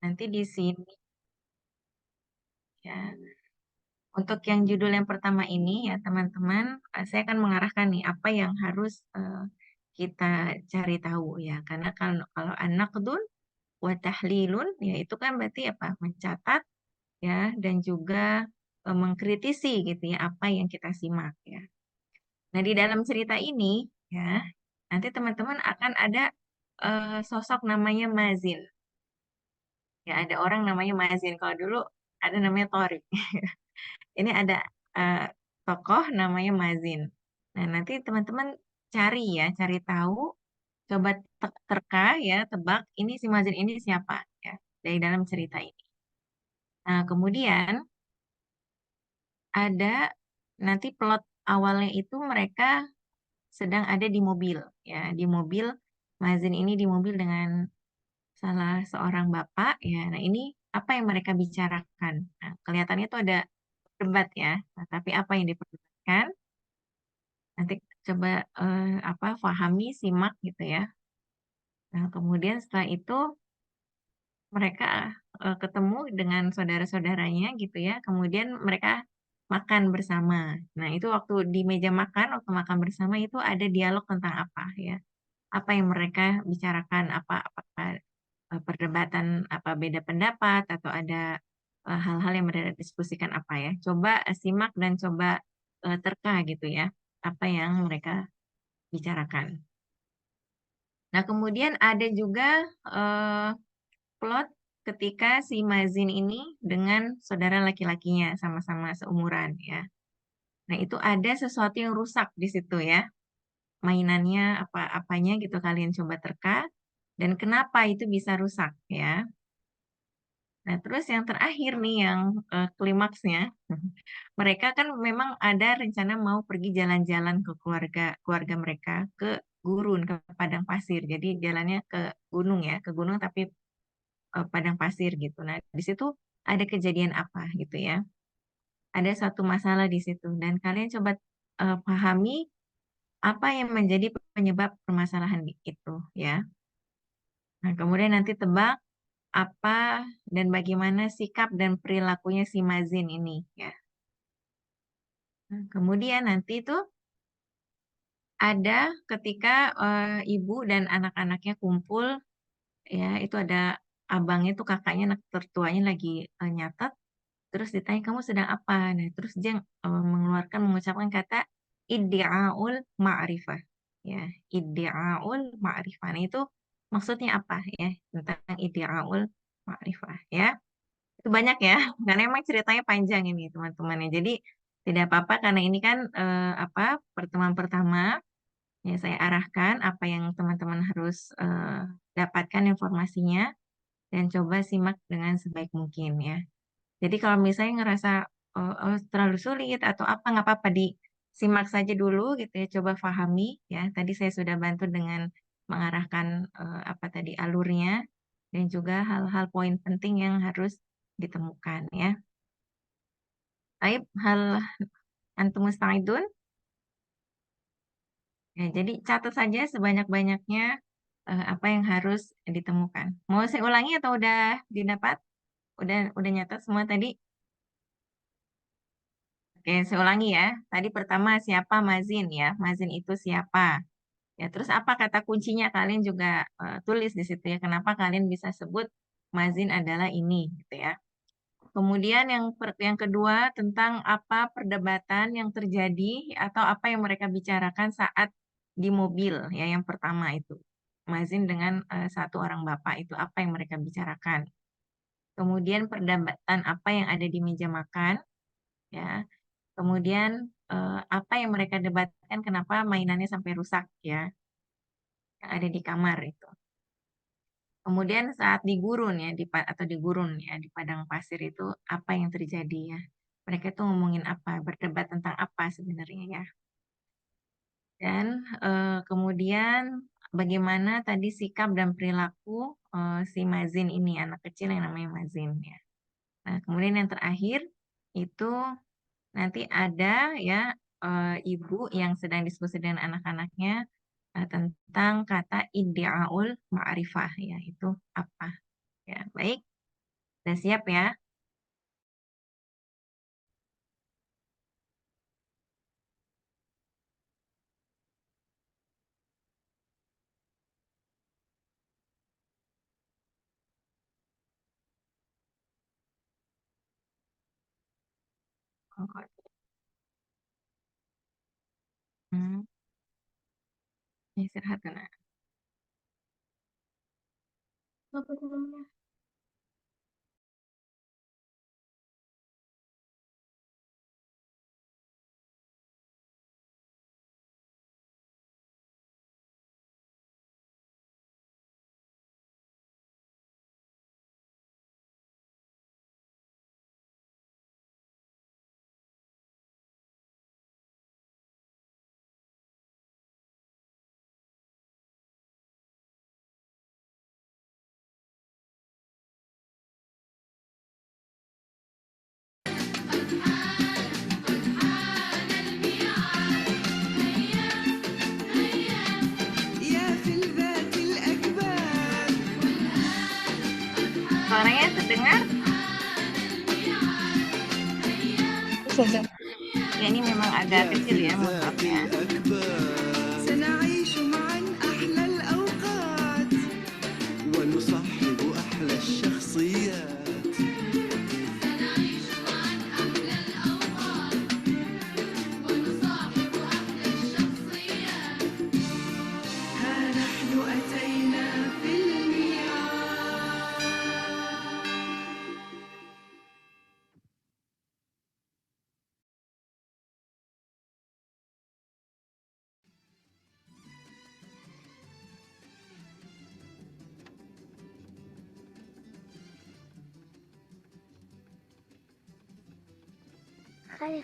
Nanti di sini ya. Untuk yang judul yang pertama ini ya teman-teman, saya akan mengarahkan nih apa yang harus kita cari tahu ya. Karena kalau an-naqdun wa tahlilun ya itu kan berarti apa? Mencatat ya dan juga mengkritisi gitu ya apa yang kita simak ya. Nah, di dalam cerita ini ya, nanti teman-teman akan ada sosok namanya Mazin. Ya, ada orang namanya Mazin. Kalau dulu ada namanya Torik. Ini ada eh, tokoh namanya Mazin. Nah, nanti teman-teman cari ya, cari tahu, coba terka ya, tebak ini si Mazin ini siapa ya dari dalam cerita ini. Nah, kemudian ada nanti plot awalnya itu mereka sedang ada di mobil ya, di mobil Mazin ini di mobil dengan salah seorang bapak ya. Nah, ini apa yang mereka bicarakan? Nah, kelihatannya itu ada debat ya. Nah, tapi apa yang diperdebatkan? Nanti coba apa pahami, simak gitu ya. Nah, kemudian setelah itu mereka ketemu dengan saudara-saudaranya gitu ya. Kemudian mereka makan bersama. Nah, itu waktu di meja makan, waktu makan bersama itu ada dialog tentang apa ya. Apa yang mereka bicarakan, apakah perdebatan apa beda pendapat atau ada hal-hal yang mereka diskusikan apa ya. Coba simak dan coba terka gitu ya. Apa yang mereka bicarakan. Nah, kemudian ada juga eh, plot ketika si Mazin ini dengan saudara laki-lakinya sama-sama seumuran ya. Nah, itu ada sesuatu yang rusak di situ ya. Mainannya apa-apanya gitu kalian coba terka dan kenapa itu bisa rusak ya. Nah, terus yang terakhir nih yang klimaksnya, mereka kan memang ada rencana mau pergi jalan-jalan ke keluarga keluarga mereka ke gurun ke padang pasir. Jadi jalannya ke gunung ya, ke gunung tapi padang pasir gitu. Nah, di situ ada kejadian apa gitu ya. Ada satu masalah di situ dan kalian coba pahami apa yang menjadi penyebab permasalahan itu ya. Nah, kemudian nanti tebak apa dan bagaimana sikap dan perilakunya si Mazin ini ya. Nah, kemudian nanti itu ada ketika ibu dan anak-anaknya kumpul ya itu ada abangnya tuh kakaknya anak tertuanya lagi nyatet. Terus ditanya kamu sedang apa? Nah, terus dia mengucapkan kata iddi'aul ma'rifah. Ya, iddi'aul ma'rifah. Nah, itu maksudnya apa ya? Tentang iddi'aul ma'rifah ya. Itu banyak ya, karena emang ceritanya panjang ini teman-teman ya. Jadi tidak apa-apa karena ini kan apa pertemuan pertama ya saya arahkan apa yang teman-teman harus dapatkan informasinya dan coba simak dengan sebaik mungkin ya. Jadi kalau misalnya ngerasa oh, terlalu sulit atau apa nggak apa-apa disimak saja dulu gitu ya, coba pahami ya. Tadi saya sudah bantu dengan mengarahkan apa tadi alurnya dan juga hal-hal poin penting yang harus ditemukan ya. Baik, hal antum musta'idun. Ya, jadi catat saja sebanyak-banyaknya apa yang harus ditemukan. Mau saya ulangi atau udah didapat? Udah nyatat semua tadi? Oke, saya ulangi ya. Tadi pertama siapa Mazin ya? Mazin itu siapa? Ya, terus apa kata kuncinya? Kalian juga tulis di situ ya. Kenapa kalian bisa sebut Mazin adalah ini gitu ya. Kemudian yang kedua tentang apa perdebatan yang terjadi atau apa yang mereka bicarakan saat di mobil ya yang pertama itu. Mazin dengan satu orang bapak itu apa yang mereka bicarakan. Kemudian perdebatan apa yang ada di meja makan ya. Kemudian apa yang mereka debatkan kenapa mainannya sampai rusak ya yang ada di kamar itu. Kemudian saat di gurun ya atau di gurun ya di padang pasir itu apa yang terjadi ya? Mereka itu ngomongin apa? Berdebat tentang apa sebenarnya ya? Dan kemudian bagaimana tadi sikap dan perilaku si Mazin ini anak kecil yang namanya Mazin ya. Nah, kemudian yang terakhir itu nanti ada ya ibu yang sedang diskusi dengan anak-anaknya tentang kata iddi'aul ma'rifah ya itu apa ya baik Udah siap ya? Kok- Hmm, istirahat dulu. Apa namanya? يا في البات الأكباد. Suaranya terdengar? Ya ini memang agak يا kecil في ya, mohon maaf البات ya. الأكباد. سنعيش معا أحلى الأوقات ونصاحب أحلى الشخصيات. ها نحن أتينا في الميعاد.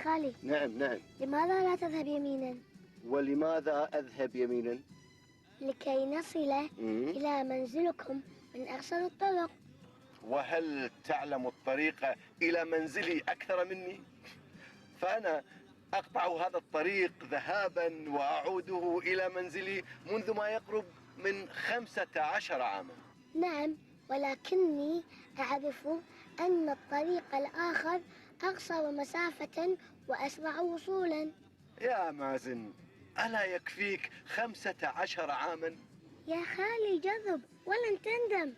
خالي نعم. لماذا لا تذهب يمينا ولماذا أذهب يمينا؟ لكي نصل إلى منزلكم من أقصر الطرق؟ وهل تعلم الطريق إلى منزلي أكثر مني؟ فأنا أقطع هذا الطريق ذهابا وأعوده إلى منزلي منذ ما يقرب من 15 عاما. نعم، ولكني أعرف أن الطريق الآخر أقصر مسافة وأسرع وصولا. يا مازن، ألا يكفيك 15 عاما؟ يا خالي جرب ولن تندم.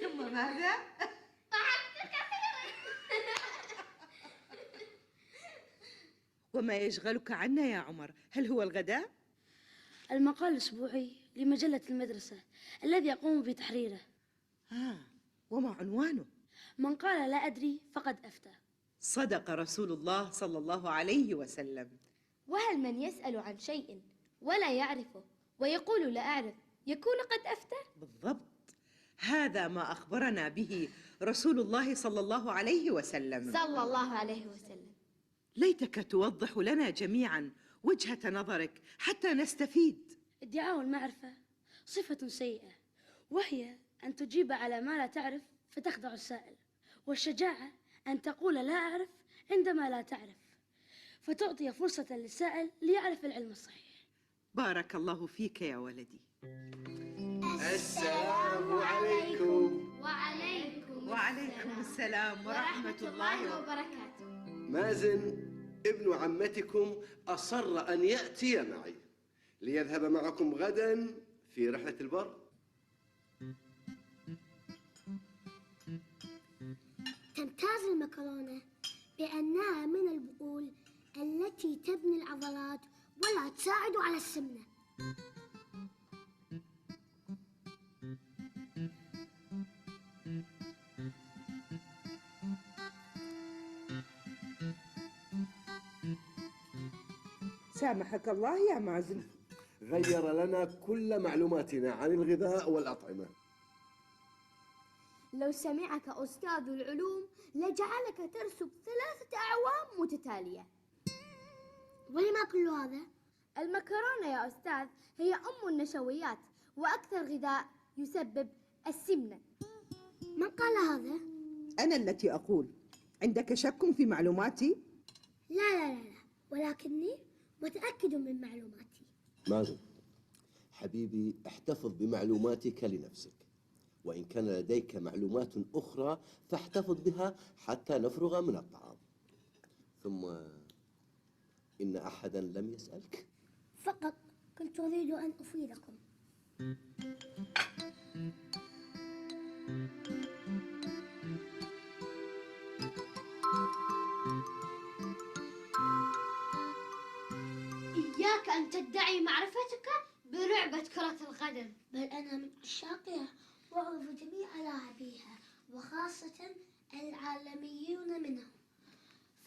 ثم ماذا؟ وما يشغلك عنا يا عمر؟ هل هو الغداء؟ المقال الأسبوعي لمجلة المدرسة الذي أقوم بتحريره. وما عنوانه؟ من قال لا أدري فقد أفتى. صدق رسول الله صلى الله عليه وسلم. وهل من يسأل عن شيء ولا يعرفه ويقول لا أعرف يكون قد أفتى؟ بالضبط، هذا ما أخبرنا به رسول الله صلى الله عليه وسلم. صلى الله عليه وسلم. ليتك توضح لنا جميعا وجهة نظرك حتى نستفيد. ادعاء المعرفة صفة سيئة، وهي أن تجيب على ما لا تعرف فتخدع السائل، والشجاعة أن تقول لا أعرف عندما لا تعرف فتعطي فرصة للسائل ليعرف العلم الصحيح. بارك الله فيك يا ولدي. السلام عليكم. وعليكم السلام ورحمة الله وبركاته. مازن ابن عمتكم أصر أن يأتي معي ليذهب معكم غدا في رحلة البر. تمتاز المكرونة بأنها من البقول التي تبني العضلات ولا تساعد على السمنة. سامحك الله يا مازن. غير لنا كل معلوماتنا عن الغذاء والأطعمة. لو سمعك أستاذ العلوم لجعلك ترسب 3 أعوام متتالية. ولما كل هذا؟ المكرونة يا أستاذ هي أم النشويات وأكثر غذاء يسبب السمنة. من قال هذا؟ أنا التي أقول. عندك شك في معلوماتي؟ لا، ولكني متأكد من معلوماتي. مازن حبيبي، احتفظ بمعلوماتك لنفسك، وإن كان لديك معلومات أخرى فاحتفظ بها حتى نفرغ من الطعام. ثم إن أحدا لم يسألك. فقط كنت أريد أن أفيدكم. إياك أن تدعي معرفتك بلعبة كرة القدم. بل أنا من عشاقها وأعرف جميع لاعبيها وخاصة العالميون منهم.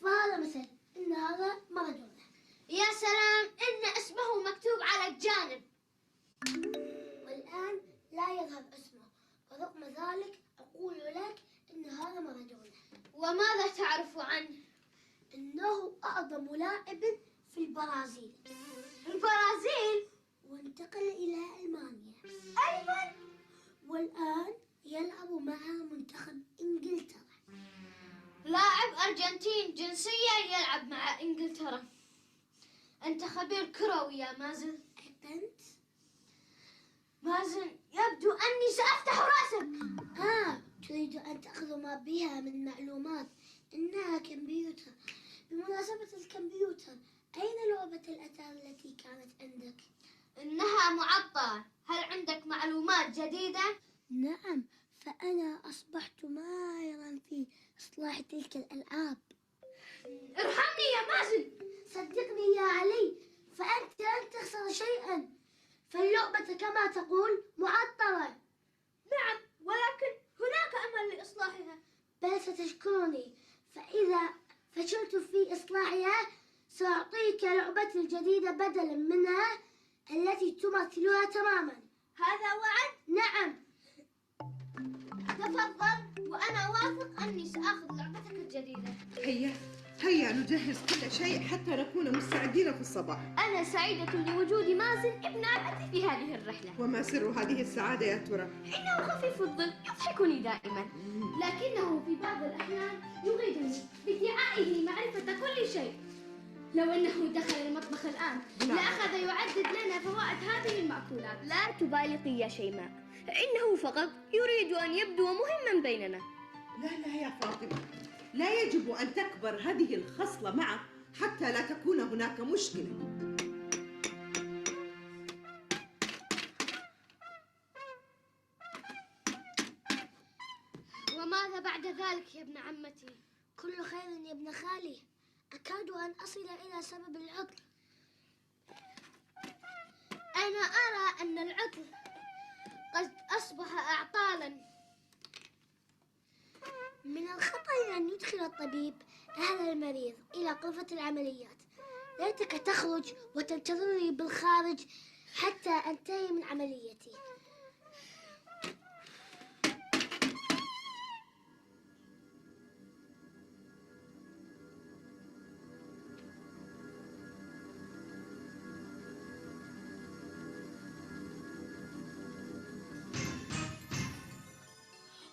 فهذا مثل إن هذا مارادونا. يا سلام، إن اسمه مكتوب على الجانب. والآن لا يظهر اسمه، ورغم ذلك أقول لك إن هذا مارادونا. وماذا تعرف عنه؟ إنه أعظم لاعب في البرازيل. البرازيل؟ وانتقل إلى ألمانيا. أيضا؟ والآن يلعب مع منتخب إنجلترا. لاعب أرجنتين جنسية يلعب مع إنجلترا. أنت خبير كروي يا مازن. أحسنت. مازن، يبدو أني سأفتح رأسك. تريد أن تأخذ ما بها من معلومات؟ إنها كمبيوتر. بمناسبة الكمبيوتر، أين لعبة الأتار التي كانت عندك؟ إنها معطلة. هل عندك معلومات جديدة؟ نعم، فأنا أصبحت ماهرا في إصلاح تلك الألعاب. ارحمني يا مازن. صدقني يا علي، فأنت لن تخسر شيئا، فاللعبة كما تقول معطلة. نعم، ولكن هناك أمل لإصلاحها. بل ستشكرني، فإذا فشلت في إصلاحها سأعطيك لعبتي الجديدة بدلا منها التي تمثلها تماما. هذا وعد؟ نعم. تفضل، وأنا واثق أني سأخذ لعبتك الجديدة. هيا نجهز كل شيء حتى نكون مستعدين في الصباح. أنا سعيدة لوجود مازن ابن عمتي في هذه الرحلة. وما سر هذه السعادة يا ترى؟ إنه خفيف الظل يضحكني دائما، لكنه في بعض الأحيان يغيظني بادعائه معرفة كل شيء. لو أنه دخل المطبخ الآن لأخذ يعدد لنا فوائد هذه المأكولات. لا تبالغي يا شيماء، إنه فقط يريد أن يبدو مهما بيننا. لا يا فاطمة، لا يجب أن تكبر هذه الخصلة معه حتى لا تكون هناك مشكلة. وماذا بعد ذلك يا ابن عمتي؟ كل خير يا ابن خالي. أكاد أن أصل إلى سبب العطل. أنا أرى أن العطل قد أصبح أعطالا. من الخطأ أن يدخل الطبيب أهل المريض إلى غرفة العمليات. ليتك تخرج وتنتظرني بالخارج حتى أنتهي من عمليتي.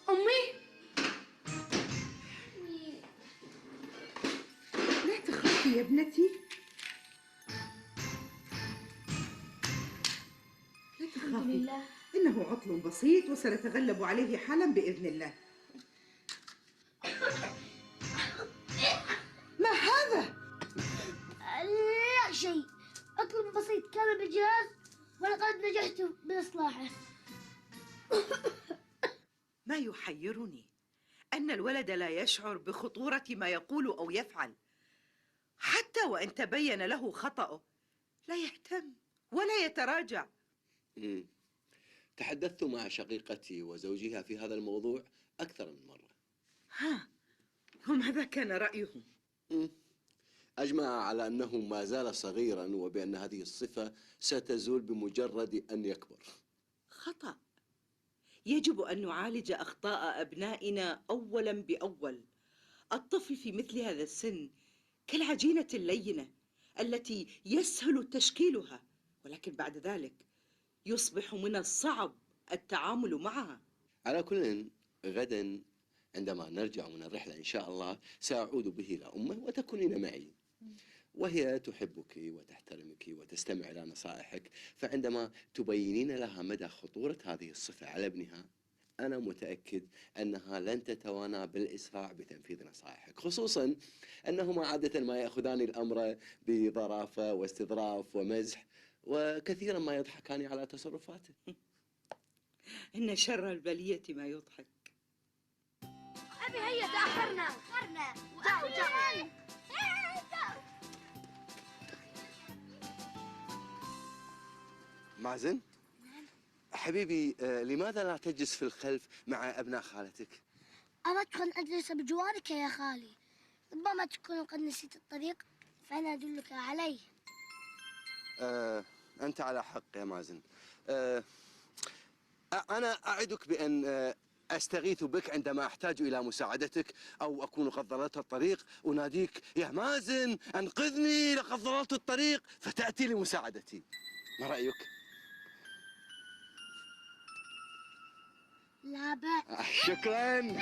أمي، لا تخافي يا ابنتي، لا تخافي. إنه عطل بسيط وسنتغلب عليه حالا بإذن الله. ما هذا؟ لا شيء، عطل بسيط كان بالجهاز ولقد نجحت بإصلاحه. ما يحيرني أن الولد لا يشعر بخطورة ما يقول أو يفعل، حتى وإن تبين له خطأه لا يهتم ولا يتراجع. تحدثت مع شقيقتي وزوجها في هذا الموضوع أكثر من مرة. وماذا كان رأيهم؟ أجمع على أنه ما زال صغيرا وبأن هذه الصفة ستزول بمجرد أن يكبر. خطأ. يجب أن نعالج أخطاء أبنائنا أولا بأول. الطفل في مثل هذا السن كالعجينة اللينة التي يسهل تشكيلها، ولكن بعد ذلك يصبح من الصعب التعامل معها. على كل، غدا عندما نرجع من الرحلة إن شاء الله سأعود به إلى أمه وتكونين معي، وهي تحبك وتحترمك وتستمع إلى نصائحك، فعندما تبينين لها مدى خطورة هذه الصفة على ابنها أنا متأكد أنها لن تتوانى بالإسراع بتنفيذ نصائحك، خصوصا أنهما عادة ما يأخذان الأمر بظرافة واستظراف ومزح، وكثيرا ما يضحكان على تصرفاته. إن شر البلية ما يضحك. أبي هيا تأخرنا. تعالوا. مازن؟ حبيبي، لماذا لا تجلس في الخلف مع أبناء خالتك؟ أردت أن أجلس بجوارك يا خالي. ربما تكون قد نسيت الطريق، فأنا أدلك عليه. أنت على حق يا مازن. أنا أعدك بأن أستغيث بك عندما أحتاج إلى مساعدتك أو أكون قد ضللت الطريق، أناديك: يا مازن أنقذني لقد ضللت الطريق، فتأتي لمساعدتي. ما رأيك؟ لا بأس. شكرا.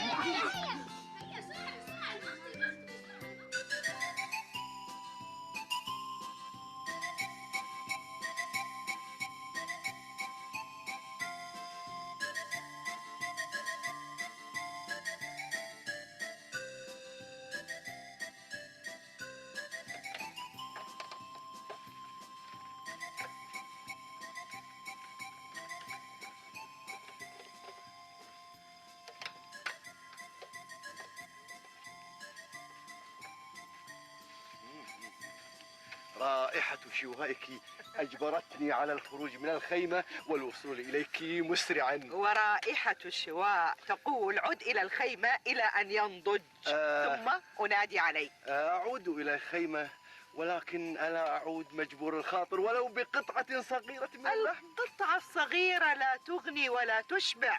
رائحة شوائك أجبرتني على الخروج من الخيمة والوصول إليك مسرعا. ورائحة الشواء تقول عد إلى الخيمة إلى أن ينضج، ثم أنادي عليك. أعود إلى الخيمة، ولكن ألا أعود مجبور الخاطر ولو بقطعة صغيرة من اللحم. القطعة الصغيرة لا تغني ولا تشبع.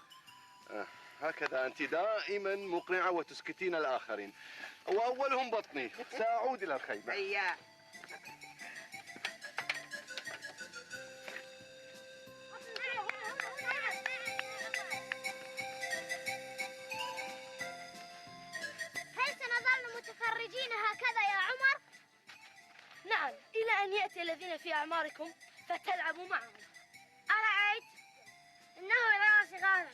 هكذا أنت دائما مقنعة وتسكتين الآخرين، وأولهم بطني. سأعود إلى الخيمة. هيا. هل سنظل متفرجين هكذا يا عمر؟ نعم، إلى أن يأتي الذين في أعماركم فتلعبوا معهم. أرأيت؟ إنه يرى صغارا.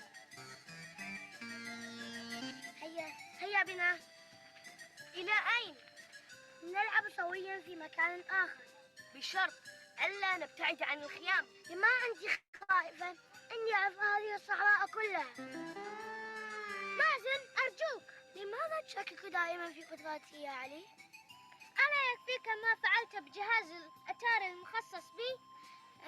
هيا بنا. إلى أين؟ نلعب سويا في مكان آخر، بشرط ألا نبتعد عن الخيام. لما أنت خائفا؟ إني أعرف هذه الصحراء كلها. مازن أرجوك، لماذا تشكك دائما في قدراتي يا علي؟ ألا يكفيك ما فعلت بجهاز الأتار المخصص بي؟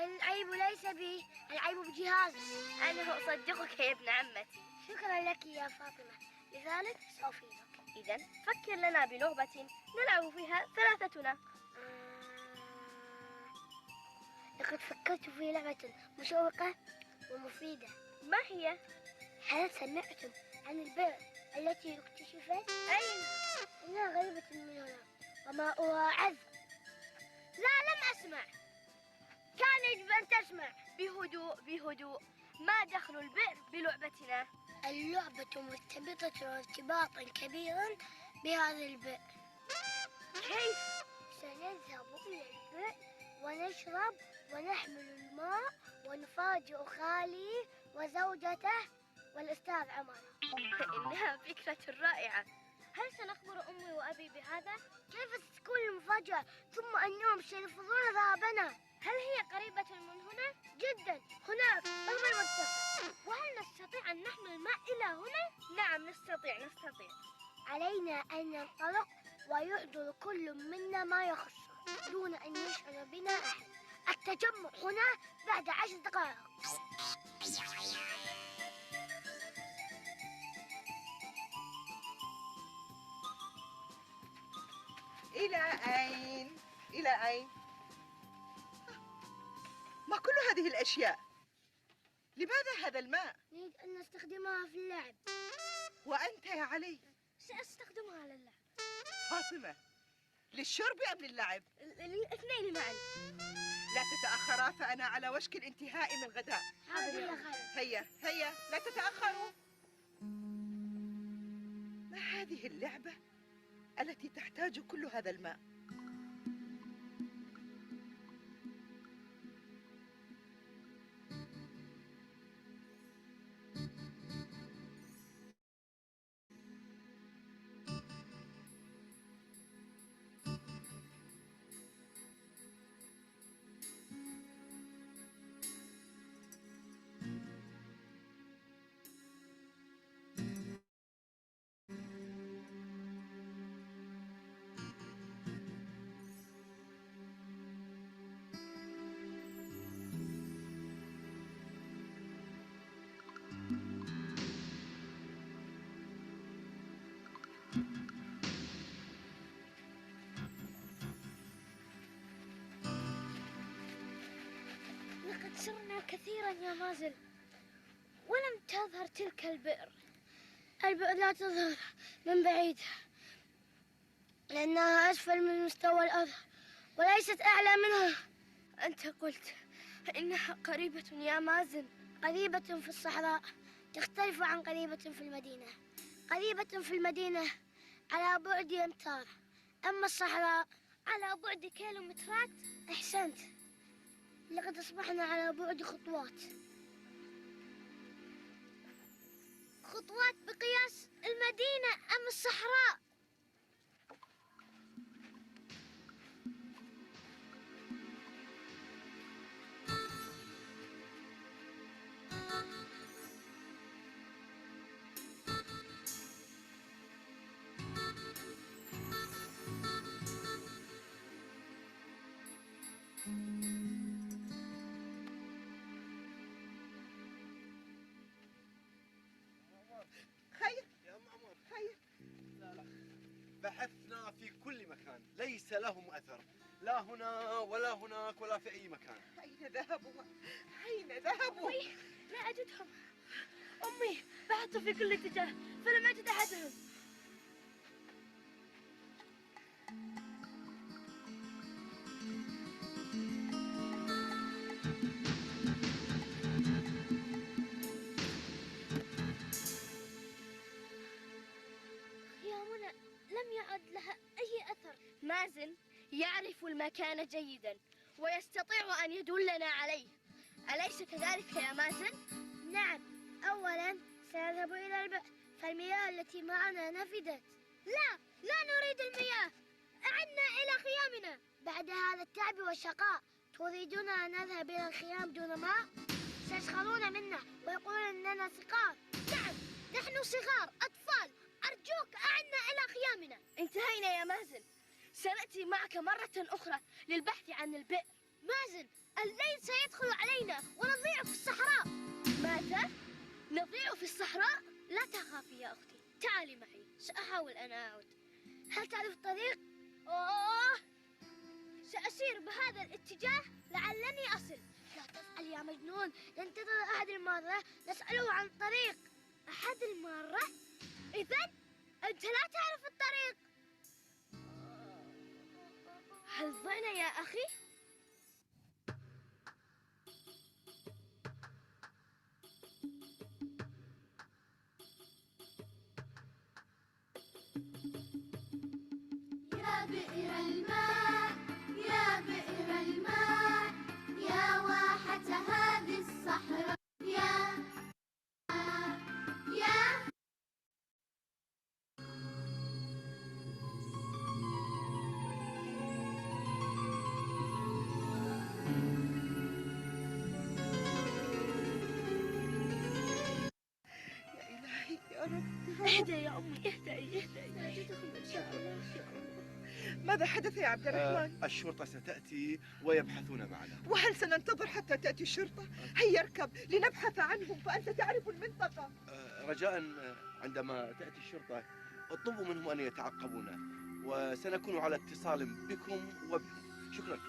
العيب ليس بي، العيب بجهازي. أنا أصدقك يا ابن عمتي. شكرا لك يا فاطمة، لذلك سأفيدك. إذا فكر لنا بلعبة نلعب فيها ثلاثتنا. لقد فكرت في لعبة مشوقة ومفيدة. ما هي؟ هل سمعتم عن البئر التي اكتشفت؟ أين؟ إنها غريبة من هنا وماؤها عذب. لا، لم أسمع. كان يجب أن تسمع. بهدوء. ما دخل البئر بلعبتنا؟ اللعبة مرتبطة ارتباطا كبيرا بهذا البئر. كيف؟ سنذهب إلى البئر ونشرب ونحمل الماء ونفاجئ خالي وزوجته والأستاذ عمر. إنها فكرة رائعة. هل سنخبر أمي وأبي بهذا؟ كيف ستكون المفاجأة ثم أنهم سيرفضون ذهابنا؟ هل هي قريبة من هنا؟ جدا، هناك قرب المنطقة. وهل نستطيع أن نحمل الماء إلى هنا؟ نعم نستطيع. علينا أن ننطلق ويحضر كل منا ما يخصه دون أن يشعر بنا أحد. التجمع هنا بعد 10 دقائق. إلى أين؟ ما كل هذه الأشياء؟ لماذا هذا الماء؟ نريد أن نستخدمها في اللعب. وأنت يا علي؟ سأستخدمها للعب. فاطمة، للشرب أم للعب؟ الاثنين معا. لا تتأخرا، فأنا على وشك الانتهاء من الغداء. حاضر يا خالد. هيا لا تتأخروا. ما هذه اللعبة التي تحتاج كل هذا الماء؟ لقد سرنا كثيرا يا مازن ولم تظهر تلك البئر. البئر لا تظهر من بعيد لأنها أسفل من مستوى الأرض وليست أعلى منها. أنت قلت إنها قريبة يا مازن. قريبة في الصحراء تختلف عن قريبة في المدينة. قريبة في المدينة على بعد أمتار، أما الصحراء على بعد كيلومترات. أحسنت، لقد أصبحنا على بعد خطوات. خطوات بقياس المدينة أم الصحراء؟ خير يا معمر، خير. لا بحثنا في كل مكان، ليس لهم أثر، لا هنا ولا هناك ولا في أي مكان. أين ذهبوا؟ أين ذهبوا؟ لا أجدهم. أمي بحثت في كل اتجاه فلم أجد أحدهم. خيامنا لم يعد لها أي أثر. مازن يعرف المكان جيدا ويستطيع أن يدلنا عليه، أليس كذلك يا مازن؟ نعم، أولا سنذهب إلى البئر فالمياه التي معنا نفدت. لا نريد المياه، أعدنا إلى خيامنا. بعد هذا التعب والشقاء تريدنا أن نذهب إلى الخيام دون ماء؟ سيسخرون منا ويقولون أننا صغار. نعم، نحن صغار أطفال. أرجوك أعدنا إلى خيامنا. انتهينا يا مازن، سنأتي معك مرة أخرى للبحث عن البئر. مازن، الليل سيدخل علينا ونضيع في الصحراء. ماذا؟ نضيع في الصحراء؟ لا تخافي يا أختي، تعالي معي، سأحاول أن أعود. هل تعرف الطريق؟ سأسير بهذا الاتجاه لعلني أصل. لا تفعل يا مجنون، ننتظر أحد المارة نسأله عن الطريق. أحد المارة؟ إذن أنت لا تعرف الطريق. هل ضعنا يا أخي؟ يا بئر الماء يا بئر الماء يا واحة هذه الصحراء يا يا إلهي يا رب. اهدأ يا أمي، اهدأي. سأجدهم إن شاء الله. ماذا حدث يا عبد الرحمن؟ الشرطة ستأتي ويبحثون معنا. وهل سننتظر حتى تأتي الشرطة؟ هيا اركب لنبحث عنهم فأنت تعرف المنطقة. رجاء عندما تأتي الشرطة اطلبوا منهم أن يتعقبونا وسنكون على اتصال بكم وبهم. شكرا.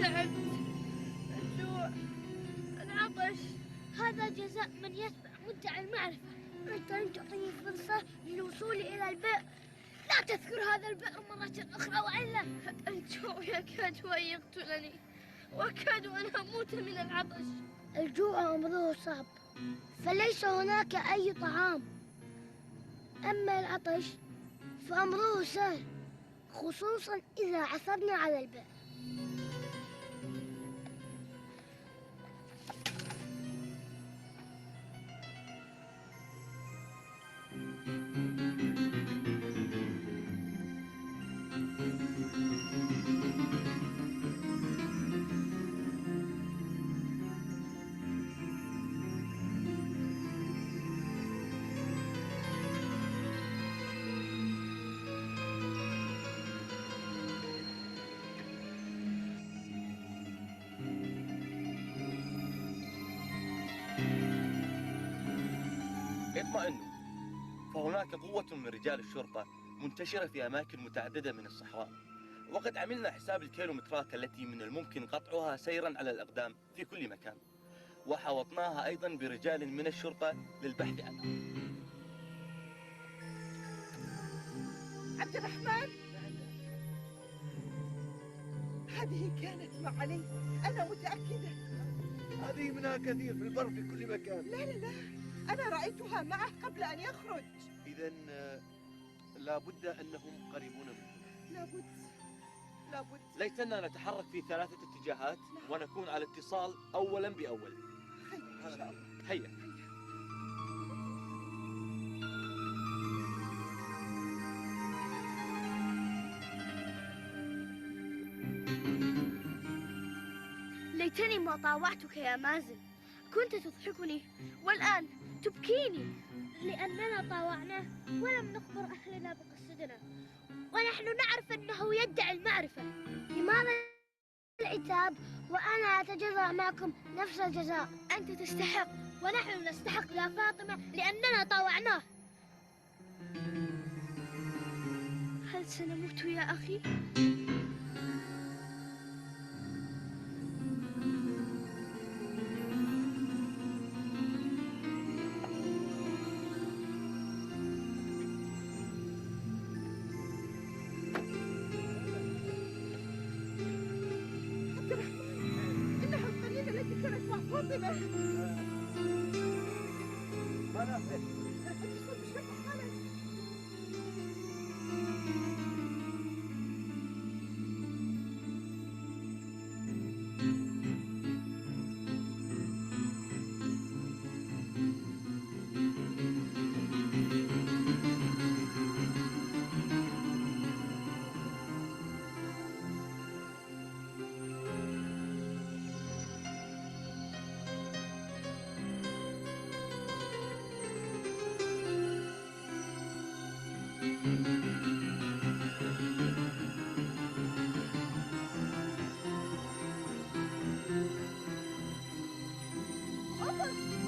تعبت، الجوع، العطش. هذا جزاء من يتبع مدعي المعرفة. أنت لم تعطيني فرصة للوصول إلى البئر. لا تذكر هذا البئر مرة أخرى وإلا الجوع يكاد أن يقتلني وأكاد أن أموت من العطش. الجوع أمره صعب فليس هناك أي طعام، أما العطش فأمره سهل خصوصا إذا عثرنا على البئر. اطمئنوا، فهناك قوة من رجال الشرطة منتشرة في أماكن متعددة من الصحراء، وقد عملنا حساب الكيلومترات التي من الممكن قطعها سيرا على الأقدام في كل مكان، وحوطناها أيضا برجال من الشرطة للبحث عنها. عبد الرحمن، هذه كانت مع علي، أنا متأكدة. هذه منها كثير في البر في كل مكان. لا لا لا، أنا رأيتها معه قبل أن يخرج. إذا لابد أنهم قريبون منه. لابد. ليتنا نتحرك في 3 اتجاهات ونكون على اتصال أولا بأول. خير إن شاء الله. هيا. ليتني ما طاوعتك يا مازن، كنت تضحكني والآن تبكيني، لأننا طاوعناه ولم نخبر أهلنا بقصتنا، ونحن نعرف أنه يدعي المعرفة. لماذا العتاب وأنا أتجزأ معكم نفس الجزاء؟ أنت تستحق ونحن نستحق يا فاطمة لأننا طاوعناه. هل سنموت يا أخي؟ إنها القليلة التي كانت مع فاطمة. منافذ. اتصل بالشرطة حالا.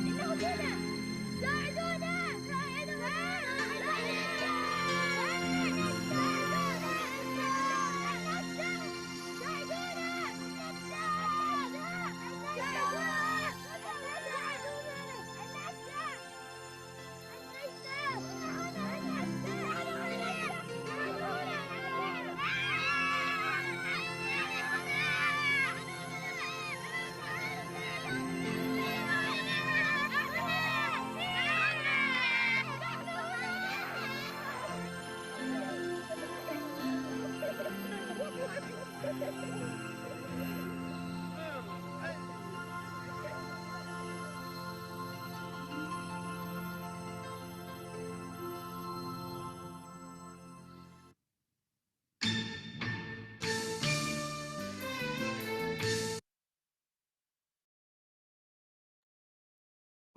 إنه جانا، ساعدونا،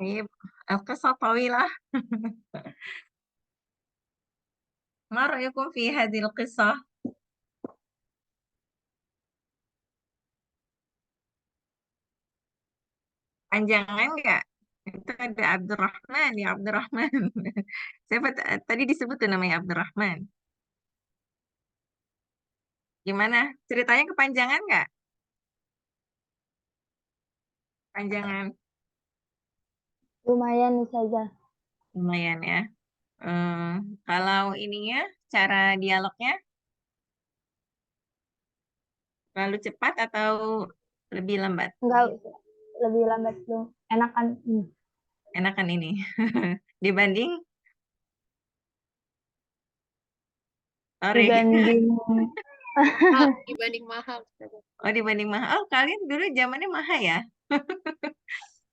طيب، القصة طويلة. ما رأيكم في هذه القصة؟ Panjangan nggak? Itu ada Abdurrahman, ya Abdurrahman. Siapa tadi disebut tuh namanya Abdurrahman. Gimana? Ceritanya kepanjangan nggak? Panjangan. lumayan saja. Lumayan ya. Kalau ininya, cara dialognya terlalu cepat atau lebih lambat? Enggak, lebih lambat dong. Enakan. Enakan ini. Dibanding Ore. Dibanding Dibanding mahal. Oh, dibanding mahal. Oh, kalian dulu zamannya Maha ya?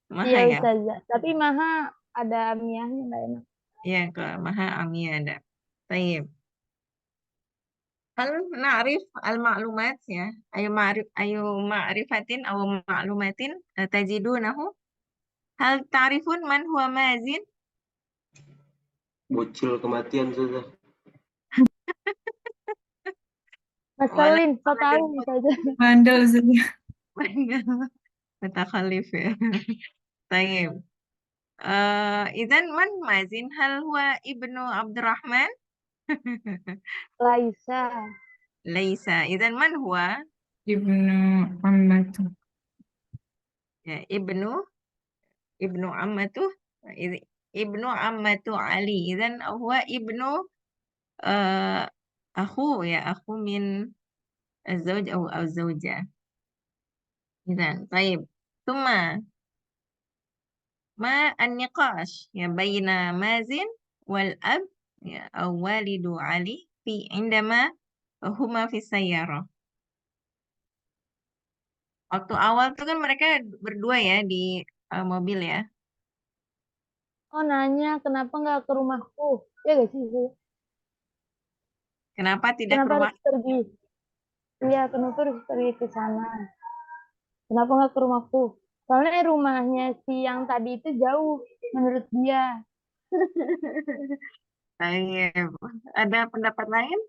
Maha iya ya? Ustazah. Tapi Maha ada amiyahnya nggak enak. Iya, ke Maha Amiyah ada. Baik. هل نعرف المعلومات يا أي معرفة أو معلومات تجدونه؟ هل تعرفون من هو مازن؟ Bocil kematian sudah. Ngeselin, so tahu Ustazah. Bandel sih. متخلف. طيب. Idzan man Mazin? Hal huwa ibnu Abdurrahman? Laisa. Laisa. Idzan man huwa? Ibnu Ammatu. Ya, ibnu ammatuh. Ibnu ammatu Ali. Idzan huwa ibnu uh, akhu min الزوج أو الزوجة. إذن طيب ثم ما النقاش بين مازن والأب أو والد علي عندما هما في السيارة. Waktu awal tuh kan mereka berdua ya di mobil ya. Oh, nanya kenapa nggak ke rumahku? Ya gak sih, Bu? Kenapa tidak ke Kenapa rumah? harus pergi? Iya, kenapa harus pergi ke sana? Kenapa nggak ke rumahku? Soalnya rumahnya si yang tadi itu jauh menurut dia. Baik. Ada pendapat lain?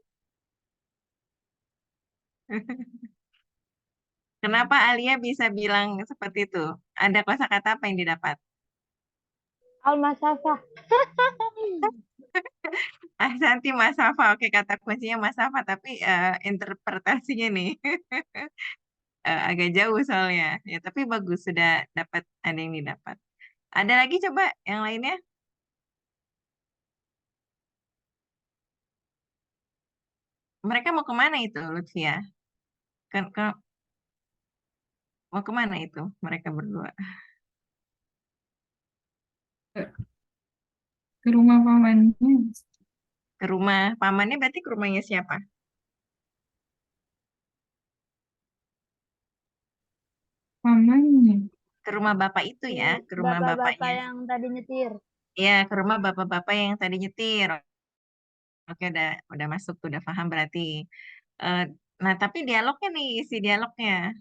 Kenapa Alia bisa bilang seperti itu? Ada kosakata apa yang didapat? Al-Masafah. Ahsanti masafa. Oke, kata kuncinya masafa, tapi interpretasinya nih agak jauh soalnya. Ya, tapi bagus sudah dapat, ada yang didapat. Ada lagi coba yang lainnya? Mereka mau kemana itu, Lutfia? Mau kemana itu mereka berdua? Ke rumah pamannya. Ke rumah pamannya, berarti ke rumahnya siapa? Pamannya. Ke rumah bapak itu ya, ke rumah Bapak-bapak bapaknya. yang tadi nyetir. Iya, ke rumah bapak-bapak yang tadi nyetir. Oke, udah masuk, udah paham berarti. Eh, nah, tapi dialognya nih, isi dialognya.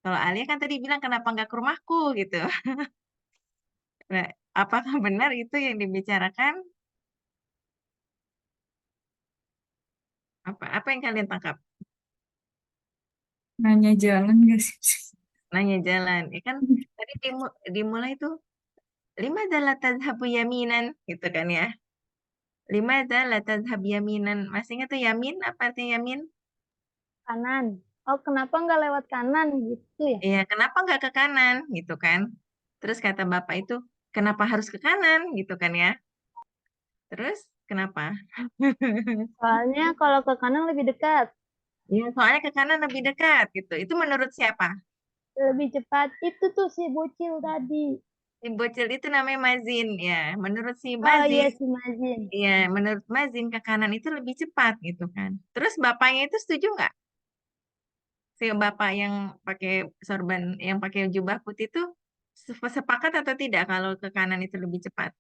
Kalau Alia kan tadi bilang kenapa nggak ke rumahku gitu. Nah, apakah benar itu yang dibicarakan? Apa yang kalian tangkap? Nanya jalan gak sih? Nanya jalan. Ya kan tadi dimulai tuh limadza la tadhhabu yaminan gitu kan ya. Limadza la tadhhab yaminan. Masih ingat tuh yamin? Apa artinya yamin? Kanan. Oh, kenapa nggak lewat kanan gitu ya? Iya, kenapa nggak ke kanan gitu kan? Terus kata bapak itu, kenapa harus ke kanan gitu kan ya? Terus kenapa? Soalnya kalau ke kanan lebih dekat, Ya, soalnya ke kanan lebih dekat gitu. Itu menurut siapa? lebih cepat. Itu tuh si bocil tadi. Si bocil itu namanya Mazin ya. Menurut si Oh iya, Mazin, si Mazin. ya menurut Mazin ke kanan itu lebih cepat gitu kan. Terus bapaknya itu setuju nggak? Si bapak yang pakai sorban, yang pakai jubah putih itu sepakat atau tidak kalau ke kanan itu lebih cepat?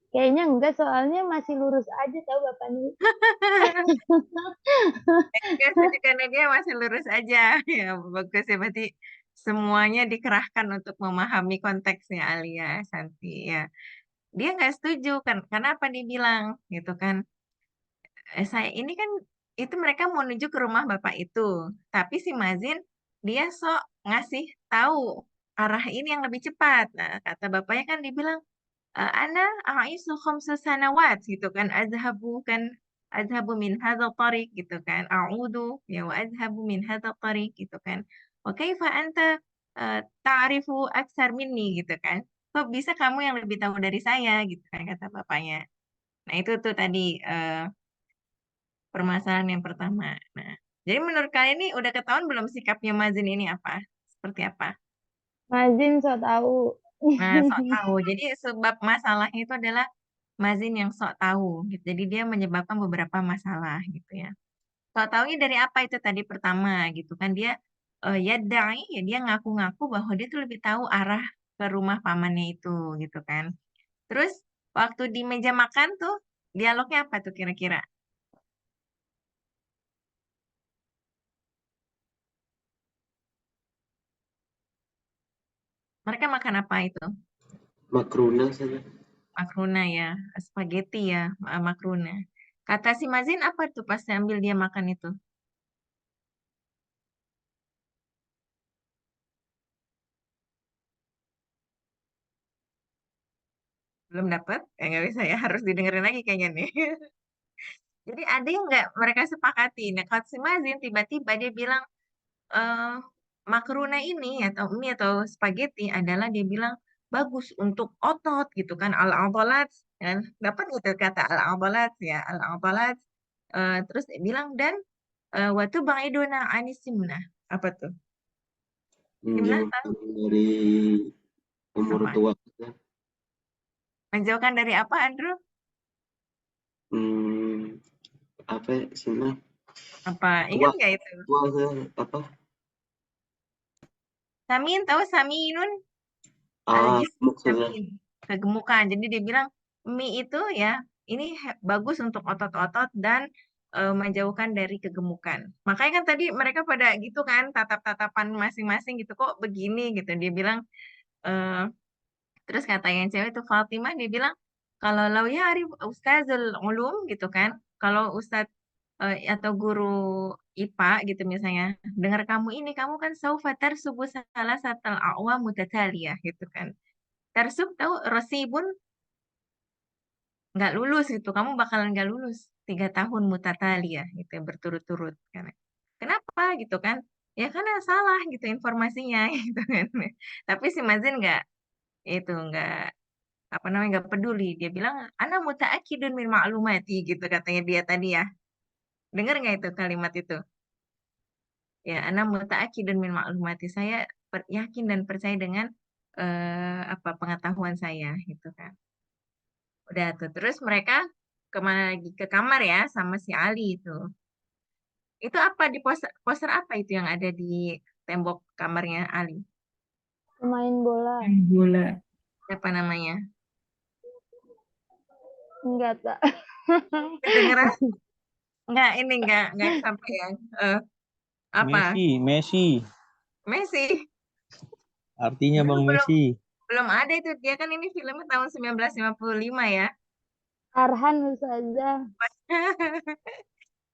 Kayaknya enggak, soalnya masih lurus aja tahu bapaknya. Ya, setuju karena dia masih lurus aja. Ya, bagus ya. Berarti semuanya dikerahkan untuk memahami konteksnya Alia, Santi. Ya, dia nggak setuju kan? Karena apa dibilang gitu kan? Saya ini kan itu mereka mau menuju ke rumah bapak itu, tapi si Mazin dia sok ngasih tahu arah ini yang lebih cepat. Nah, kata bapaknya kan dibilang ana a'isu khamsa sanawat gitu kan, azhabu min hadzal tariq gitu kan, a'udu ya wa azhabu min hadzal tariq gitu kan. Wa kaifa anta ta'rifu aksar minni gitu kan. Kok bisa kamu yang lebih tahu dari saya gitu kan kata bapaknya. Nah, itu tuh tadi permasalahan yang pertama. Nah, jadi menurut kalian ini udah ketahuan belum sikapnya Mazin ini apa? Seperti apa? Mazin so tahu. Nah, sok tahu. Jadi sebab masalahnya itu adalah Mazin yang sok tahu gitu. Jadi dia menyebabkan beberapa masalah gitu ya. Sok tahunya dari apa itu tadi pertama gitu kan, dia yadda'i ya, dia ngaku-ngaku bahwa dia tuh lebih tahu arah ke rumah pamannya itu gitu kan. Terus waktu di meja makan tuh dialognya apa tuh kira-kira? Mereka makan apa itu? Makruna saja. Makruna ya, spaghetti ya, makruna. Kata si Mazin apa tuh pas ambil dia makan itu? Belum dapat? Nggak bisa ya, harus didengerin lagi kayaknya nih. Jadi ada yang nggak mereka sepakati. Nah, kalau si Mazin tiba-tiba dia bilang, makarona ini atau mie atau spaghetti adalah dia bilang bagus untuk otot gitu kan, al-'adhalat kan. Dapat nggak tuh kata al-'adhalat ya, al-'adhalat, terus dia bilang dan, wa tub'iduna 'anis simnah. Apa tuh? Simnah tahu? Menjauhkan dari umur Apa? tua. Menjauhkan dari apa, Andrew? Apa sih mah? Apa? Tua, Ingat nggak itu? tua ke apa? Samin, tahu saminun? Ah, Al-jism maksudnya. samin, kegemukan. Jadi dia bilang mie itu ya ini bagus untuk otot-otot dan menjauhkan dari kegemukan. Makanya kan tadi mereka pada gitu kan tatap-tatapan masing-masing gitu kok begini gitu. Dia bilang eh, terus kata yang cewek itu Fatimah dia bilang kalau lau ya'rif ustazul ulum gitu kan. Kalau ustadz atau guru IPA gitu misalnya, dengar kamu ini, kamu kan saufa tarsubu salah satal a'wa mutataliyah gitu kan. Tarsub tahu Rosibun nggak lulus gitu, kamu bakalan nggak lulus 3 tahun mutataliyah gitu berturut-turut kan. Kenapa gitu kan? Ya karena salah gitu informasinya gitu kan. Tapi si Mazin nggak apa namanya nggak peduli. Dia bilang ana muta'akidun min ma'lumati gitu katanya dia tadi ya. Dengar nggak itu kalimat itu? Ya, ana muta'akidun min ma'lumati. Saya yakin dan percaya dengan apa pengetahuan saya gitu kan. Udah tuh. Terus mereka kemana lagi? Ke kamar ya sama si Ali itu. Itu apa di poster, poster apa itu yang ada di tembok kamarnya Ali? Pemain bola. Main bola. Siapa namanya? Enggak, tak. Kedengeran? Enggak kesampaian. Apa? Messi. Messi. Artinya Dulu Bang Messi. belum ada itu. Dia kan ini filmnya tahun 1955 ya. Arhan Ustazah.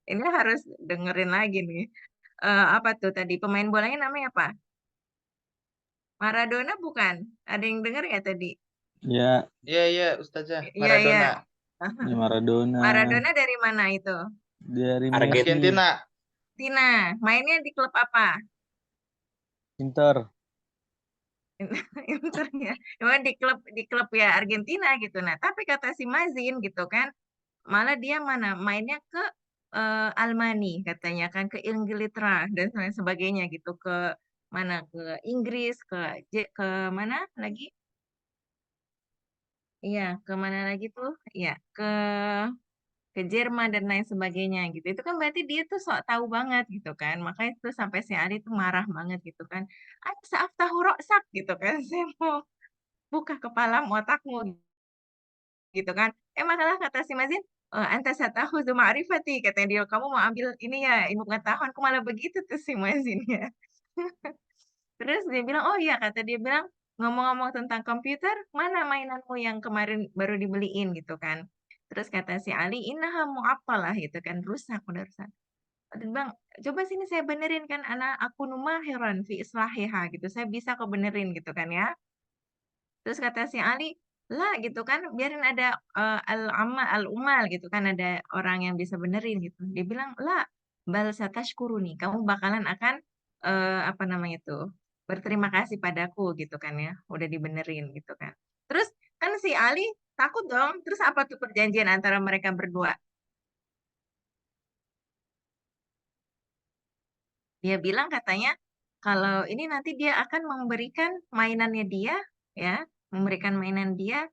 Ini harus dengerin lagi nih. Apa tuh tadi? Pemain bolanya namanya apa? Maradona bukan? Ada yang denger ya tadi? Ya, Iya, Ustazah. Iya, iya. Maradona. ya Maradona. Maradona dari mana itu? Dari Messi. Argentina. Tina. Mainnya di klub apa? Inter. Inter ya. Cuma di klub ya Argentina gitu. Nah, tapi kata si Mazin gitu kan, malah dia mainnya ke Almani katanya kan ke Inglaterra dan lain sebagainya gitu ke mana ke Inggris ke mana lagi? Iya, ke mana lagi tuh? Iya, ke Jerman dan lain sebagainya gitu. Itu kan berarti dia tuh sok tahu banget gitu kan. Makanya tuh sampai si Ali tuh marah banget gitu kan. Aftahu roksak gitu kan. Saya mau buka kepala otakmu gitu kan. Malah kata si Mazin, anta satakhudhu ma'rifati katanya dia, kamu mau ambil ini ya ilmu pengetahuanku malah begitu tuh si Mazin ya. Terus dia bilang, oh iya kata dia bilang, ngomong-ngomong tentang komputer, mana mainanmu yang kemarin baru dibeliin gitu kan. Terus kata si Ali, innaha mu'attalah gitu kan, rusak, udah rusak. Dia bilang, coba sini saya benerin kan, aku numahiran fi islahiha gitu, saya bisa kok benerin gitu kan ya. Terus kata si Ali, lah gitu kan, biarin ada al-umal gitu kan, ada orang yang bisa benerin gitu. Dia bilang, lah, bal satashkuruni, kamu bakalan akan apa namanya tuh, berterima kasih padaku gitu kan ya, udah dibenerin gitu kan. Terus kan si Ali takut dong, terus apa tuh perjanjian antara mereka berdua? Dia bilang katanya kalau ini nanti dia akan memberikan mainannya dia ya, memberikan mainan dia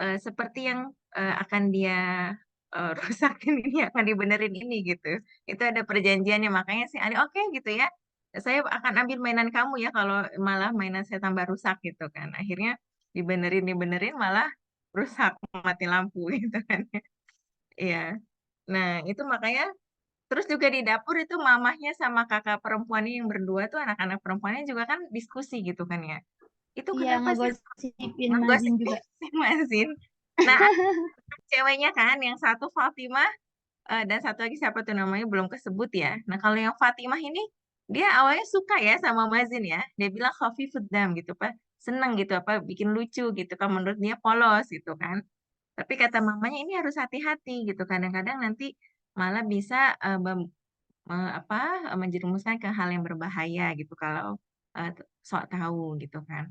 seperti yang akan dia rusakin ini akan dibenerin ini gitu. Itu ada perjanjiannya makanya sih Ali oke gitu ya. Saya akan ambil mainan kamu ya kalau malah mainan saya tambah rusak gitu kan. Akhirnya dibenerin malah rusak mati lampu gitu kan. Iya. Nah, itu makanya terus juga di dapur itu mamahnya sama kakak perempuannya yang berdua tuh anak-anak perempuannya juga kan diskusi gitu kan ya. Itu Iya, kenapa sih ngegosipin Mazin ngegosipin juga. si Mazin? Nah, ceweknya kan yang satu Fatimah dan satu lagi siapa tuh namanya belum kesebut ya. Nah, kalau yang Fatimah ini dia awalnya suka ya sama Mazin ya. Dia bilang khafifud dam gitu, Pak. seneng gitu, apa bikin lucu gitu kan, menurut dia polos gitu kan. Tapi kata mamanya ini harus hati-hati gitu, kadang-kadang nanti malah bisa menjerumuskan ke hal yang berbahaya gitu kalau sok tahu gitu kan.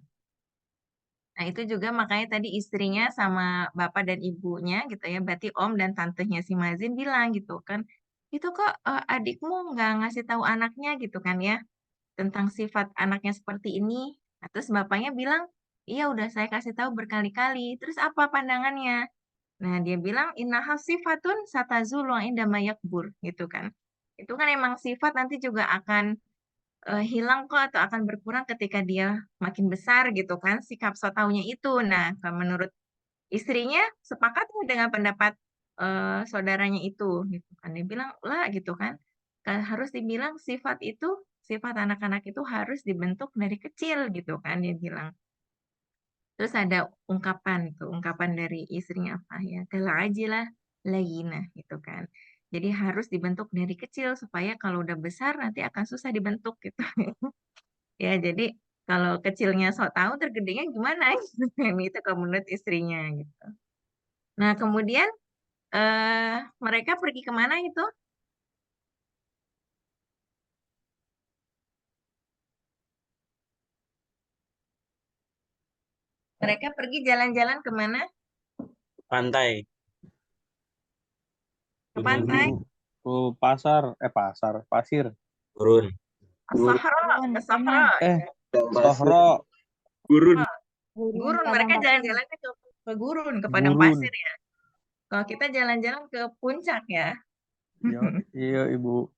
Nah, itu juga makanya tadi istrinya sama bapak dan ibunya gitu ya, berarti om dan tantenya si Mazin bilang gitu kan, itu kok adikmu nggak ngasih tahu anaknya gitu kan ya, tentang sifat anaknya seperti ini. Nah, terus bapaknya bilang, iya udah saya kasih tahu berkali-kali. Terus apa pandangannya? Nah, dia bilang, innaha sifatun satazulu indama yakbur gitu kan. Itu kan emang sifat nanti juga akan hilang kok atau akan berkurang ketika dia makin besar gitu kan sikap so taunya itu. Nah, kalau menurut istrinya sepakat nggak dengan pendapat saudaranya itu gitu kan. Dia bilang lah gitu kan. Harus dibilang sifat anak-anak itu harus dibentuk dari kecil gitu kan dia bilang. Terus ada ungkapan dari istrinya apa ya, ajilah layina gitu kan. Jadi harus dibentuk dari kecil supaya kalau udah besar nanti akan susah dibentuk gitu. Ya, jadi kalau kecilnya sok tahu, tergedenya gimana? Gitu kan. Itu kalau menurut istrinya gitu. Nah, kemudian mereka pergi kemana itu? Mereka pergi jalan-jalan kemana? Pantai. Ke pantai? Ke pasir. Gurun. Ke Sahra. Sohro. Gurun. Gurun. Mereka jalan-jalan ke gurun, ke padang pasir ya. Kalau kita jalan-jalan ke puncak ya. Iya, Ibu.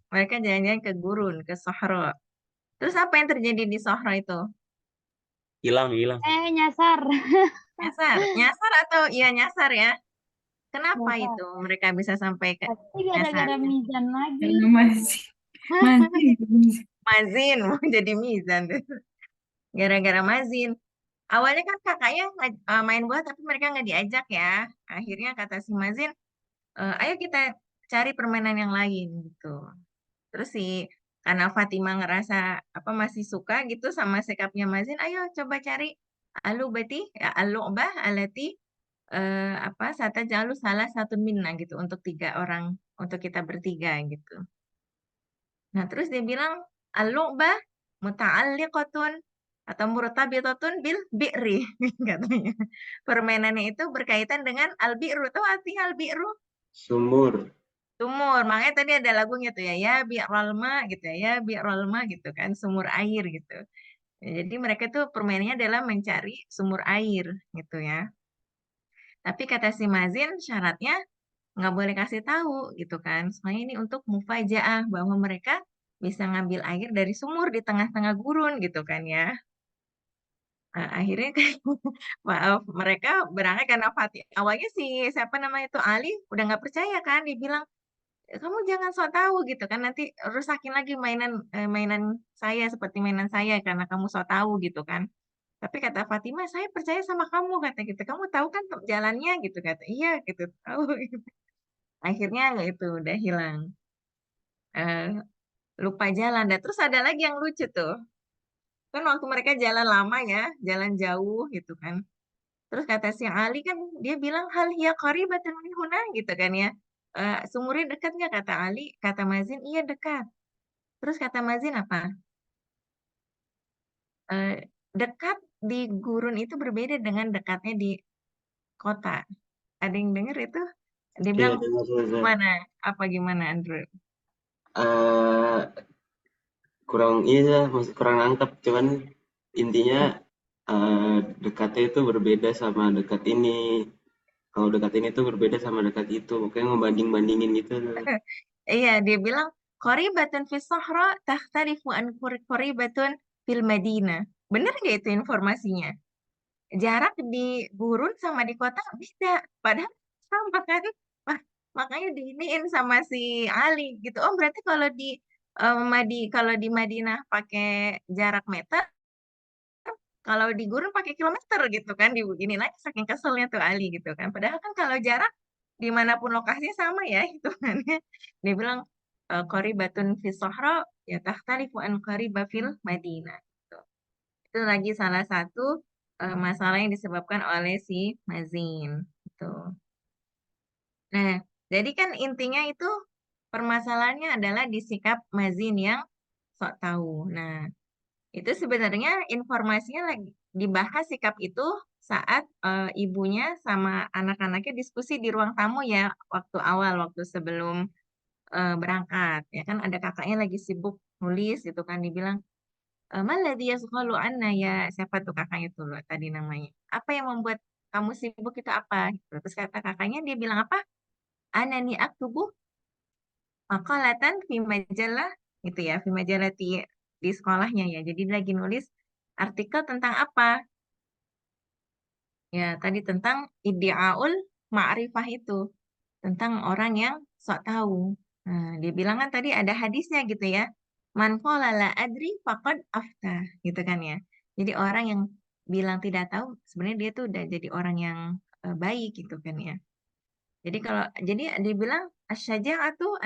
Mereka jalan-jalan ke gurun, ke Sahra. Terus apa yang terjadi di Sahra itu? Hilang. Nyasar. Nyasar atau iya nyasar ya? Kenapa itu mereka bisa sampai ke Pasti gara-gara Mizan lagi. Mazin mau jadi Mizan. Gara-gara Mazin. Awalnya kan kakaknya main bola tapi mereka nggak diajak ya. Akhirnya kata si Mazin, ayo kita cari permainan yang lain gitu. Terus karena Fatima ngerasa masih suka gitu sama sikapnya Mazin, ayo coba cari al-lu'bah alati sata jalu salah satu minna gitu untuk 3 orang, untuk kita bertiga gitu. Nah, terus dia bilang al-lu'bah muta'alliqatun atau murtabitatun bil bi'ri katanya. Permainannya itu berkaitan dengan al-bi'ru. Tahu artinya al-bi'ru? Sumur. Makanya tadi ada lagunya tuh ya bi'ral ma gitu ya bi'ral ma gitu kan, sumur air gitu. Jadi mereka tuh permainannya adalah mencari sumur air gitu ya. Tapi kata si Mazin syaratnya nggak boleh kasih tahu gitu kan. Soalnya ini untuk mufajaah bahwa mereka bisa ngambil air dari sumur di tengah-tengah gurun gitu kan ya. Nah, akhirnya maaf mereka berangkat karena Fatih. Awalnya siapa namanya itu Ali udah nggak percaya kan, dibilang kamu jangan sok tahu gitu kan nanti rusakin lagi mainan saya seperti mainan saya karena kamu sok tahu gitu kan. Tapi kata Fatimah, saya percaya sama kamu kata gitu. Kamu tahu kan jalannya gitu kata. Iya gitu tahu. Akhirnya nggak itu udah hilang. Lupa jalan. Dan terus ada lagi yang lucu tuh. Kan waktu mereka jalan lama ya, jalan jauh gitu kan. Terus kata si Ali kan dia bilang hal hiya qaribatun min huna gitu kan ya. Sumurnya dekat nggak kata Ali? Kata Mazin iya dekat. Terus kata Mazin apa? Dekat di gurun itu berbeda dengan dekatnya di kota. Ada yang denger itu? Dia Iya, bilang dengar. mana? Apa gimana Andrew? Masih kurang nangkep. Cuman intinya dekatnya itu berbeda sama dekat ini. Kalau dekat ini tuh berbeda sama dekat itu. Makanya ngebanding-bandingin gitu. Iya, dia bilang qaribatun fis sahra takhtalifu an qaribatun fil madinah. Bener nggak itu informasinya? Jarak di gurun sama di kota beda. Padahal sama kan? Makanya diiniin sama si Ali gitu. Oh, berarti kalau di Madinah pakai jarak meter, kalau di gurun pakai kilometer gitu kan. Ini lagi saking keselnya tuh Ali gitu kan. Padahal kan kalau jarak dimanapun lokasinya sama ya hitungannya. Dia bilang qaribatun fis sahra ya takhtalifu an qariba fil Madinah. Gitu. Itu itu lagi salah satu masalah yang disebabkan oleh si mazin. Gitu. Nah, jadi kan intinya itu permasalahannya adalah di sikap mazin yang sok tahu. Nah, itu sebenarnya informasinya lagi dibahas sikap itu saat ibunya sama anak-anaknya diskusi di ruang tamu ya, waktu awal, waktu sebelum berangkat. Ya kan ada kakaknya lagi sibuk nulis gitu kan, dibilang, "Maladhi yashghalu anna ya," siapa tuh kakaknya tuh loh, tadi namanya. Apa yang membuat kamu sibuk itu apa? Gitu. Terus kata kakaknya dia bilang apa? Anani aktubu maqalatan fi majalah gitu ya, fi majalati di sekolahnya ya. Jadi dia lagi nulis artikel tentang apa? Ya, tadi tentang iddi'aul ma'rifah itu, tentang orang yang sok tahu. Nah, dia bilang kan tadi ada hadisnya gitu ya. Man qala la adri faqad afta, gitu kan ya. Jadi orang yang bilang tidak tahu, sebenarnya dia tuh udah jadi orang yang baik gitu kan ya. Jadi dia bilang asyaja'atu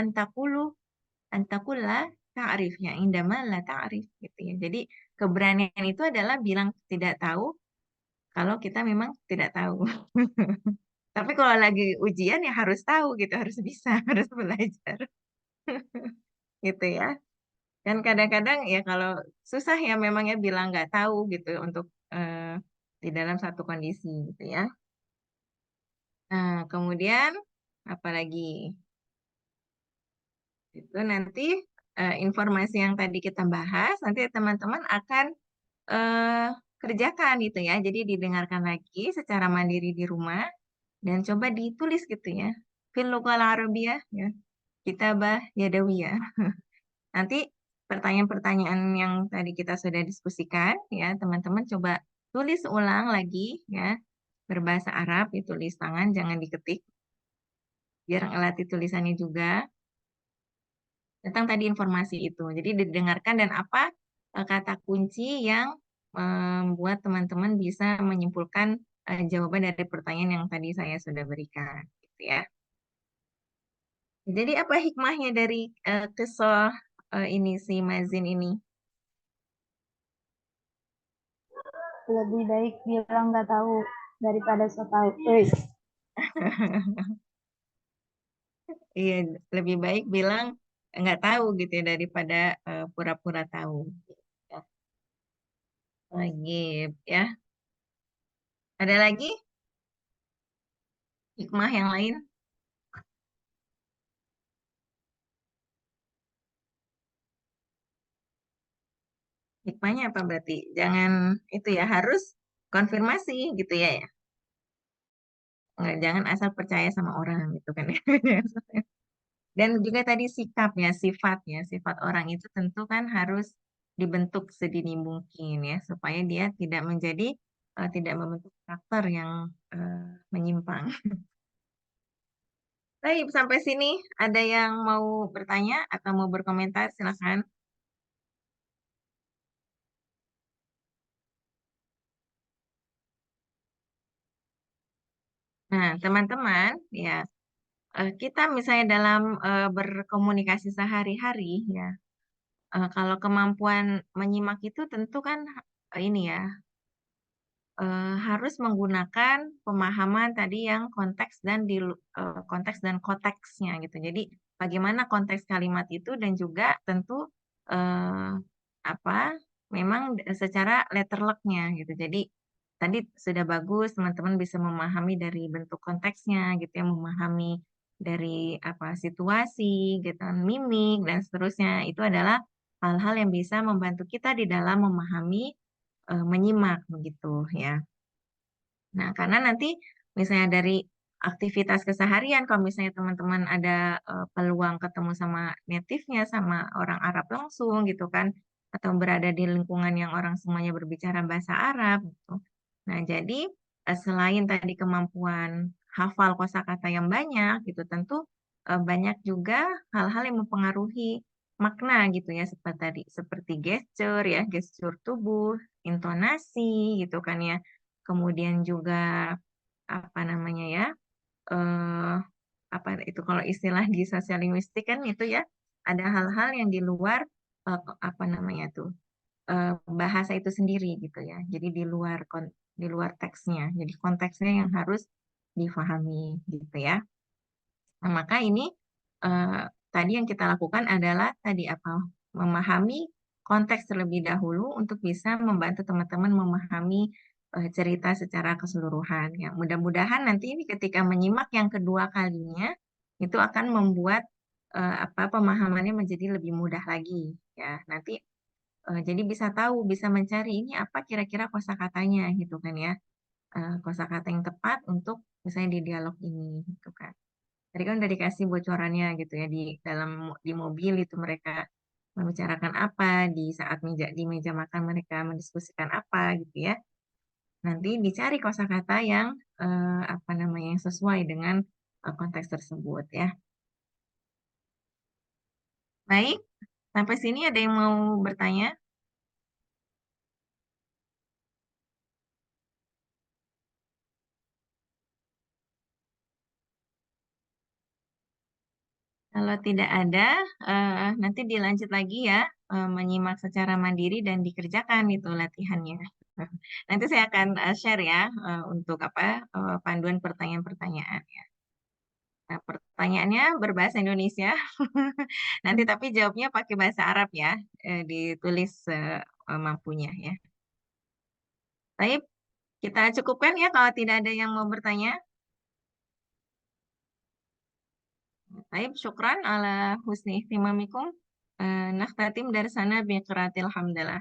antakulla ta'rif ya indama la ta'rif gitu ya. Jadi keberanian itu adalah bilang tidak tahu kalau kita memang tidak tahu. Tapi kalau lagi ujian ya harus tahu gitu, harus bisa, harus belajar. Gitu ya. Dan kadang-kadang ya kalau susah ya memangnya bilang nggak tahu gitu untuk di dalam satu kondisi gitu ya. Nah, kemudian apalagi itu nanti informasi yang tadi kita bahas nanti teman-teman akan eh, kerjakan gitu ya. Jadi didengarkan lagi secara mandiri di rumah dan coba ditulis gitu ya. Fil lughal arabiyah ya. Kitabah yadawiyah. Nanti pertanyaan-pertanyaan yang tadi kita sudah diskusikan ya, teman-teman coba tulis ulang lagi ya. Berbahasa Arab, ditulis tangan, jangan diketik. Biar ngelatih tulisannya juga. Tentang tadi informasi itu. Jadi didengarkan dan apa kata kunci yang membuat teman-teman bisa menyimpulkan jawaban dari pertanyaan yang tadi saya sudah berikan. Gitu ya. Jadi apa hikmahnya dari kisah ini si Mazin ini? Lebih baik bilang nggak tahu daripada so tahu. Iya, lebih baik bilang nggak tahu gitu ya daripada pura-pura tahu. Ya. Lagi ya. Ada lagi hikmah yang lain? Hikmahnya apa berarti? Jangan itu ya harus konfirmasi gitu ya ya. Nggak, jangan asal percaya sama orang gitu kan ya. Dan juga tadi sikapnya, sifatnya, sifat orang itu tentu kan harus dibentuk sedini mungkin ya supaya dia tidak menjadi tidak membentuk karakter yang menyimpang. Baik, sampai sini ada yang mau bertanya atau mau berkomentar silakan. Nah, teman-teman, ya kita misalnya dalam berkomunikasi sehari-hari ya, kalau kemampuan menyimak itu tentu kan ini ya harus menggunakan pemahaman tadi yang konteks dan konteks dan konteksnya gitu. Jadi bagaimana konteks kalimat itu dan juga tentu apa memang secara letterluck-nya gitu. Jadi tadi sudah bagus teman-teman bisa memahami dari bentuk konteksnya gitu ya, memahami dari apa situasi gitu, mimik dan seterusnya. Itu adalah hal-hal yang bisa membantu kita di dalam memahami menyimak begitu ya. Nah, karena nanti misalnya dari aktivitas keseharian, kalau misalnya teman-teman ada peluang ketemu sama native-nya, sama orang Arab langsung gitu kan, atau berada di lingkungan yang orang semuanya berbicara bahasa Arab gitu. Nah, jadi selain tadi kemampuan hafal kosakata yang banyak gitu, tentu banyak juga hal-hal yang mempengaruhi makna gitu ya, seperti gesture ya, gesture tubuh, intonasi gitu kan ya. Kemudian juga apa namanya ya? eh apa itu kalau istilah di sosial linguistik kan itu ya ada hal-hal yang di luar apa namanya tuh bahasa itu sendiri gitu ya. Jadi di luar teksnya. Jadi konteksnya yang harus difahami gitu ya. Nah, maka ini tadi yang kita lakukan adalah tadi apa? Memahami konteks terlebih dahulu untuk bisa membantu teman-teman memahami cerita secara keseluruhan. Ya, mudah-mudahan nanti ini ketika menyimak yang kedua kalinya itu akan membuat pemahamannya menjadi lebih mudah lagi. Ya, nanti jadi bisa tahu, bisa mencari ini apa kira-kira kosakatanya gitu kan ya. Kosakata yang tepat untuk misalnya di dialog ini gitu kan. Tadi kan udah dikasih bocorannya gitu ya di mobil itu mereka membicarakan apa, di saat di meja makan mereka mendiskusikan apa gitu ya. Nanti dicari kosakata yang yang sesuai dengan konteks tersebut ya. Baik, sampai sini ada yang mau bertanya? Kalau tidak ada, nanti dilanjut lagi ya, menyimak secara mandiri dan dikerjakan itu latihannya. Nanti saya akan share ya untuk panduan pertanyaan-pertanyaan ya. Nah, pertanyaannya berbahasa Indonesia. Nanti tapi jawabnya pakai bahasa Arab ya, ditulis mampunya ya. Baik, kita cukupkan ya kalau tidak ada yang mau bertanya. Baik, syukran ala husni ihtimamikum. Nakhtatim dari sana biqiraatil hamdalah.